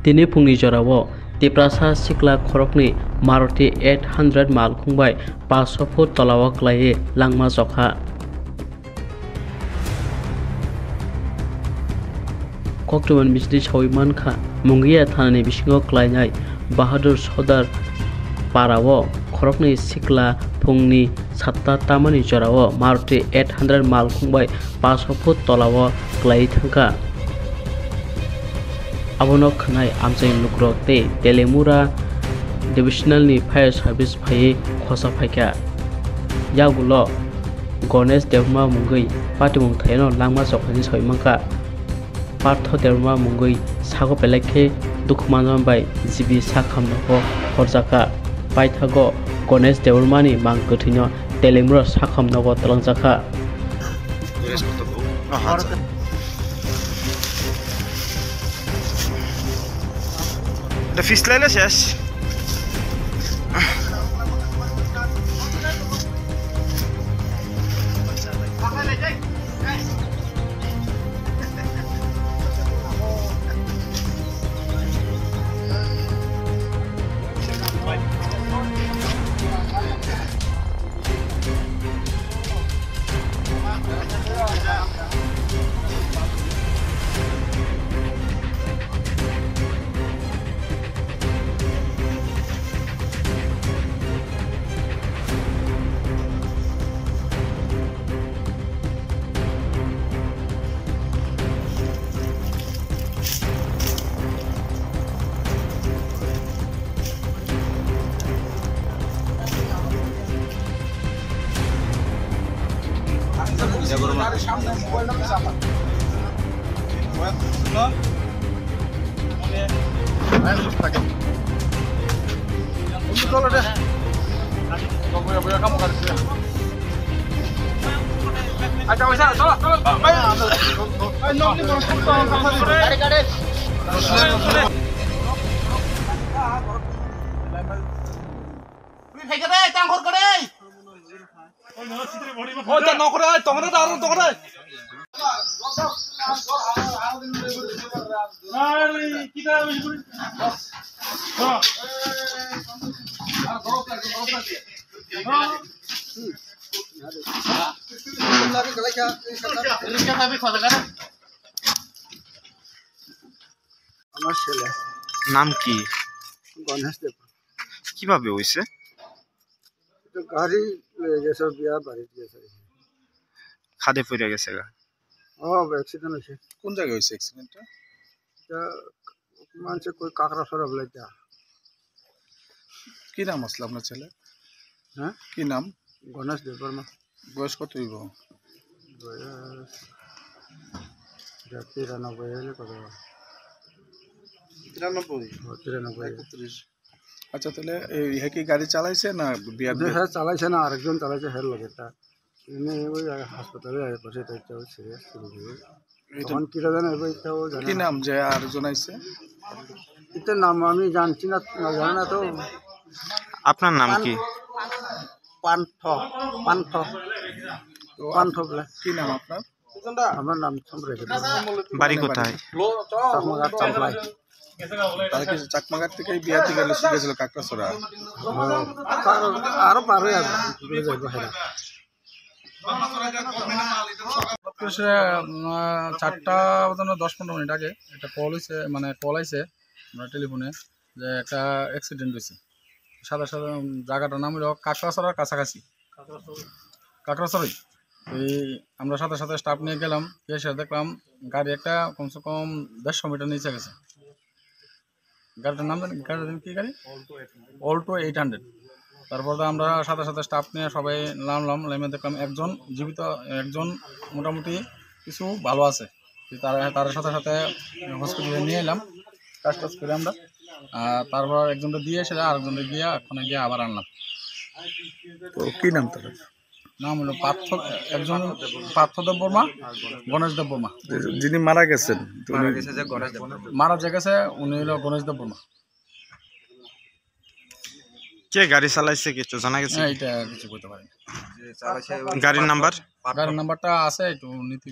दिनै फुंनि जराव तेप्रासा सिख्ला खरकनि मारुति 800 माल खुंबाय 500 फुट तलाव क्लायै लांमा जखा कक्टोबर बिजली सावैमानखा मुंगिया थानानि बिसिङाव क्लायनाय बाहादुर सदार पाराव खरकनि सिख्ला फुंनि 7टा तामानि जराव मारुति 800 माल खुंबाय 500 फुट तलाव क्लायै थांखा abono khnai amchai lukrok tei telemura divisional ni fire service phai khosa phaikya yagulo Ganesh Devma mungui patimung thaino langma sokhani soimangka partho Devma mungui sago pelekhe dukhmanam bai jibi sakhamnoko horjaka paithago Ganesh Devma ni mang kuthino telemura sakhamnoko talangjaka The fish line is yes. নাম কি? গণেশ দেব। কিভাবে হইছে? তো গাড়ি লয়ে গেছে বিয়া বাড়িতে গেছে। খাদে পড়ে গেছে গা। অ্যাক্সিডেন্ট হইছে। কোন জায়গায় হইছে অ্যাক্সিডেন্টটা? এটা মানছে কই কাকড়াছড়া বলাইতা। কি নাম আসলে আপনার ছেলে? হ্যাঁ? কি নাম? গণেশ দেব বর্মা। বয়স কত হইব? বয়স 93 হলে কত? 93। আচ্ছা তাহলে এই কি গাড়ি চালাইছে না বিয়া হ্যাঁ চালাইছে না আরেকজন চালাইছে হের লগে তা এনে ওই হাসপাতালে আয় বসে তাইটা সিরিয়াস তখন কি জানেন এটাও জানেন কি নাম যে আরেকজন আইছে? এটা নাম আমি জানছি না জানি না তো। আপনার নাম কি? পান্থ বলে। কি নাম আপনার? আমার নাম সম্রাট। বাড়ি কোথায়? চাকমাঘাট চাম্পলাই। তাহলে কি চাকমাঘাট থেকে বিয়াতে গেলে শিখেছিল কাকড়াছড়া? আরো পারে আর যাইব হেরা 4:10-15 মিনিট আগে একটা কল হয়েছে, মানে কল আইছে আমরা টেলিফোনে যে একটা অ্যাক্সিডেন্ট হয়েছে। সাদা জায়গাটার নাম হলো কাকড়াছড়ার কাছাকাছি, কাকড়াছড়াই। এই আমরা সাথে সাথে স্টাফ নিয়ে গেলাম, এসে দেখলাম গাড়ি একটা কমসে কম 150 মিটার নিচে গেছে। গাড়িটার নাম কি গাড়ি? অল্টো 800। তারপর আমরা সাথে সাথে স্টাফ নিয়ে সবাই নামলাম, নেমে দেখলাম একজন জীবিত, একজন মোটামুটি কিছু ভালো আছে। তার সাথে সাথে হসপিটালে নিয়ে এলাম, কাজ করে আমরা। তারপর একজনটা দিয়ে এসে আরেকজনটা গিয়ে ওখানে গিয়ে আবার আনলাম। তো কি নাম তার? নাম হলো একজন পার্থদেব বর্মা, গণেশ দেব বর্মা। যিনি মারা গেছেন মারা যে গেছে উনি হলো গণেশ দেব বর্মা। কে গাড়ি চালাইছে কিছু জানা গেছে? এটা কিছু বলতে পারি। গাড়ির নাম্বারটা আছে একটু নীতি